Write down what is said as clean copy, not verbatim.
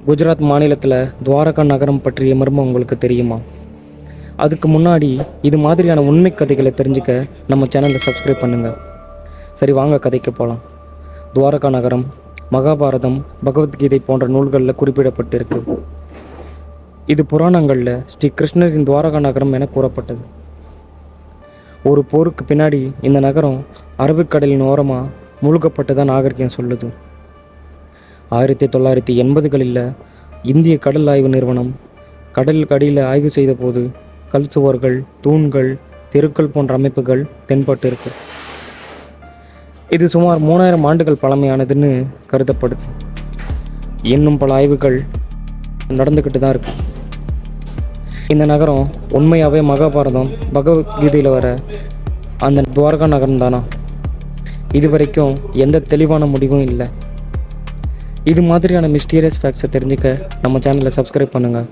குஜராத் மாநிலத்தில் துவாரகா நகரம் பற்றிய மர்மம் உங்களுக்கு தெரியுமா? அதுக்கு முன்னாடி இது மாதிரியான உண்மை கதைகளை தெரிஞ்சுக்க நம்ம சேனலை சப்ஸ்கிரைப் பண்ணுங்கள். சரி, வாங்க கதைக்கு போகலாம். துவாரகா நகரம் மகாபாரதம், பகவத்கீதை போன்ற நூல்களில் குறிப்பிடப்பட்டிருக்கு. இது புராணங்களில் ஸ்ரீ கிருஷ்ணரின் துவாரகா நகரம் என கூறப்பட்டது. ஒரு போருக்கு பின்னாடி இந்த நகரம் அரபிக்கடலின் ஓரமாக மூழ்கப்பட்டதாக நாகரிகம் சொல்லுது. 1980களில் இந்திய கடல் ஆய்வு நிறுவனம் கடலுக்கு அடியில் ஆய்வு செய்த போது கல் சுவர்கள், தூண்கள், தெருக்கள் போன்ற அமைப்புகள் தென்பட்டு இருக்கு. இது சுமார் 3000 ஆண்டுகள் பழமையானதுன்னு கருதப்படுது. இன்னும் பல ஆய்வுகள் நடந்துக்கிட்டு தான் இருக்கு. இந்த நகரம் உண்மையாகவே மகாபாரதம், பகவத்கீதையில் வர அந்த துவாரகா நகரம் தானா? இது வரைக்கும் எந்த தெளிவான முடிவும் இல்லை. இது மாதிரியான மிஸ்டீரியஸ் ஃபேக்ட்ஸை தெரிஞ்சுக்க நம்ம சேனலை சப்ஸ்கிரைப் பண்ணுங்கள்.